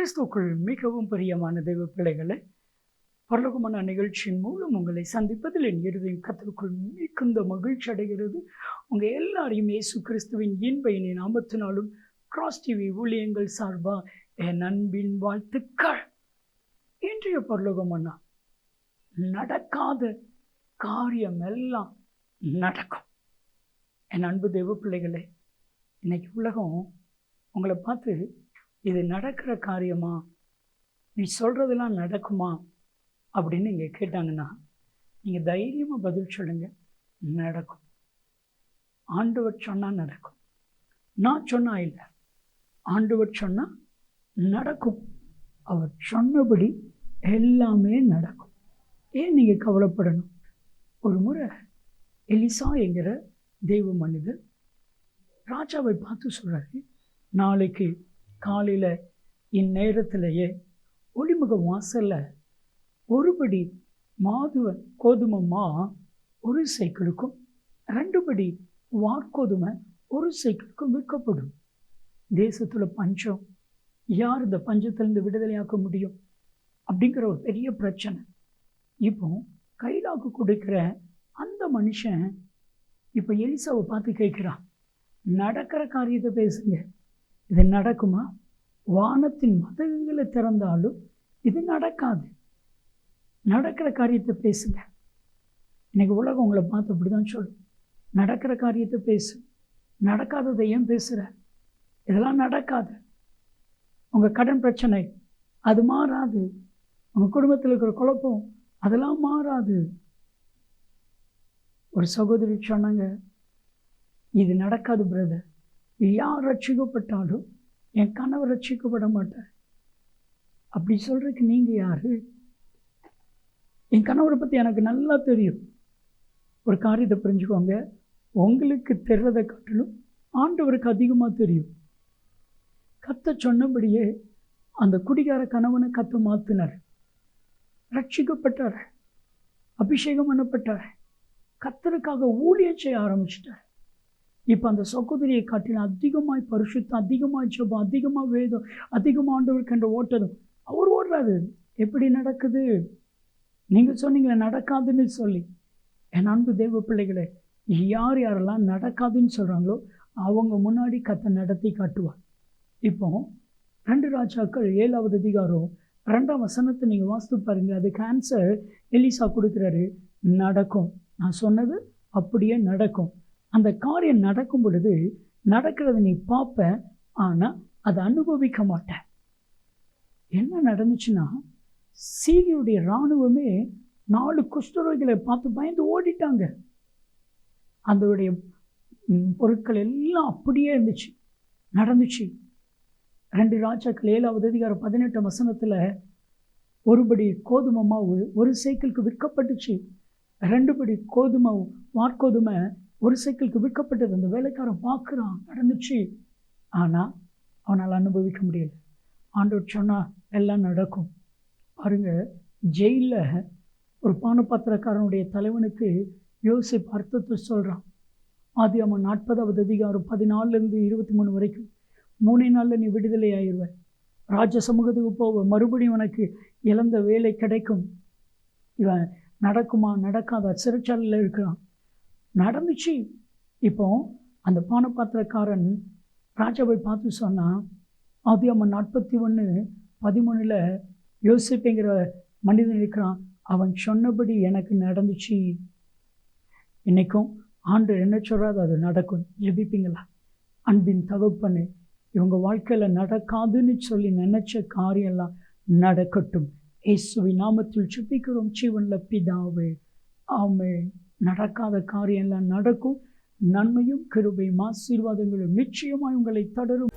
கிறிஸ்துக்குள் மிகவும் பிரியமான தெய்வ பிள்ளைகளை, பரலோகமான நிகழ்ச்சியின் மூலம் உங்களை சந்திப்பதில் என் இருதயம் கர்த்தருக்குள் மிகுந்த மகிழ்ச்சி அடைகிறது. உங்கள் எல்லாரையும் இயேசு கிறிஸ்துவின் இன்ப இனி நாமத்தினாலும் கிராஸ் டிவி ஊழியங்கள் சார்பா என் அன்பின் வாழ்த்துக்கள். இன்றைய பரலோகமன்னா நடக்காத காரியம் எல்லாம் நடக்கும். என் அன்பு தெய்வ பிள்ளைகளே, இன்னைக்கு உலகம் உங்களை பார்த்து இது நடக்கிற காரியமா, நீ சொல்கிறதெல்லாம் நடக்குமா அப்படின்னு நீங்கள் கேட்டாங்கன்னா நீங்கள் தைரியமாக பதில் சொல்லுங்கள். நடக்கும். ஆண்டவர் சொன்னால் நடக்கும். நான் சொன்னா இல்லை, ஆண்டவர் சொன்னால் நடக்கும். அவர் சொன்னபடி எல்லாமே நடக்கும். ஏன் நீங்கள் கவலைப்படணும்? ஒரு முறை எலிசா என்கிற தெய்வ மனிதர் ராஜாவை பார்த்து சொல்கிறாரு, நாளைக்கு காலையில் இந்நேரத்திலேயே ஒளிமுக வாசலில் ஒருபடி கோதுமை ஒரு சைக்கிளுக்கும் 2 படி வார்கோதுமை ஒரு சைக்கிளுக்கும் விற்கப்படும். தேசத்தில் பஞ்சம், யார் இந்த பஞ்சத்திலிருந்து விடுதலையாக்க முடியும் அப்படிங்கிற ஒரு பெரிய பிரச்சனை. இப்போ கைலாக்கு கொடுக்குற அந்த மனுஷன் இப்போ எலிசாவை பார்த்து கேட்குறான், நடக்கிற காரியத்தை பேசுங்க, இது நடக்குமா? வானத்தின் மதகுகளை திறந்தாலும் இது நடக்காது. நடக்கிற காரியத்தை பேசுங்க. இன்னைக்கு உலகம் உங்களை பார்த்து அப்படி தான் சொல்லும். நடக்கிற காரியத்தை பேசு, நடக்காததை ஏன் பேசுகிற? இதெல்லாம் நடக்காது. உங்கள் கடன் பிரச்சனை அது மாறாது. உங்கள் குடும்பத்தில் இருக்கிற குழப்பம் அதெல்லாம் மாறாது. ஒரு சகோதரி சொன்னாங்க, இது நடக்காது பிரதர், யார் ரட்சிக்கப்பட்டாலும் என் கணவர் ரட்சிக்கப்பட மாட்டார். அப்படி சொல்கிறதுக்கு நீங்கள் யார்? என் கணவரை பற்றி எனக்கு நல்லா தெரியும். ஒரு காரியத்தை புரிஞ்சுக்கோங்க, உங்களுக்கு தெரிறதை காட்டிலும் ஆண்டவருக்கு அதிகமாக தெரியும். கத்த சொன்னபடியே அந்த குடிகார கணவனை கத்த மாற்றினார். ரட்சிக்கப்பட்டார், அபிஷேகம் பண்ணப்பட்டார், கத்தருக்காக ஊழியம் செய்ய ஆரம்பிச்சிட்டார். இப்போ அந்த சகோதரியை காட்டிலும் அதிகமாய் பரிசுத்தம், அதிகமாக ஜெபம், அதிகமாக வேதம், அதிகமாக ஆண்டவருக்கு என்ற ஓட்டதும் அவர் ஓடுறாரு. எப்படி நடக்குது? நீங்கள் சொன்னீங்களே நடக்காதுன்னு சொல்லி. என் அன்பு தெய்வ பிள்ளைகளே, யார் யாரெல்லாம் நடக்காதுன்னு சொல்கிறாங்களோ அவங்க முன்னாடி கத்த நடத்தி காட்டுவார். இப்போ 2 ராஜாக்கள் 7வது அதிகாரம் 2ஆம் வசனத்தை நீங்கள் வாசித்து பாருங்க. அதுக்கு ஆன்சர் எலிசா கொடுக்குறாரு, நடக்கும். நான் சொன்னது அப்படியே நடக்கும். அந்த காரியம் நடக்கும் பொழுது நடக்கிறத நீ பார்ப்ப, ஆனால் அதை அனுபவிக்க மாட்டேன். என்ன நடந்துச்சுன்னா, சீரியுடைய இராணுவமே 4 குஷ்டரோகிகளை பார்த்து பயந்து ஓடிட்டாங்க. அதோடைய பொருட்கள் எல்லாம் அப்படியே இருந்துச்சு, நடந்துச்சு. 2 ராஜாக்கள் 7வது அதிகாரம் 18ஆம் வசனத்தில் ஒருபடி கோதுமை மாவு ஒரு சைக்கிளுக்கு விற்கப்பட்டுச்சு. 2 படி வார்கோதுமை ஒரு சைக்கிளுக்கு விற்கப்பட்டது. அந்த வேலைக்காரன் பார்க்குறான், நடந்துச்சு. ஆனால் அவனால் அனுபவிக்க முடியல. ஆண்டவர் சொன்னால் எல்லாம் நடக்கும். பாருங்க, ஜெயிலில் ஒரு பானபாத்திரக்காரனுடைய தலைவனுக்கு யோசிப்பு அர்த்தத்தை சொல்கிறான். ஆதியாகமம் 40வது அதிகாரம் 14லேருந்து 23 வரைக்கும். 3 நாளில் நீ விடுதலை ஆயிடுவ, ராஜ சமூகத்துக்கு போவ, மறுபடியும் உனக்கு இழந்த வேலை கிடைக்கும். இவன் நடக்குமா நடக்காத சிறைச்சாலையில் இருக்கிறான். நடந்துச்சு. இப்போ அந்த பானபாத்திரக்காரன் ராஜாவை பார்த்து சொன்னான். ஆதியாகமம் 41:13 யோசிப்புங்கிற மனிதன் இருக்கிறான். அவன் சொன்னபடி எனக்கு நடந்துச்சு. இன்னைக்கும் ஆண்டவர் என்ன சொல்கிறாரு அது நடக்கும். ஜெபிப்பீங்களா? அன்பின் தகப்பனே, இவங்க வாழ்க்கையில் நடக்காதுன்னு சொல்லி நினச்ச காரியம்லாம் நடக்கட்டும். இயேசுவின் நாமத்தில் ஜெபிக்கிறோம் ஜீவனுள்ள பிதாவே, ஆமென். நடக்காத காரியம்லாம் நடக்கும். நன்மையும் கிருபையும் ஆசீர்வாதங்களும் நிச்சயமாய் உங்களை தொடரும்.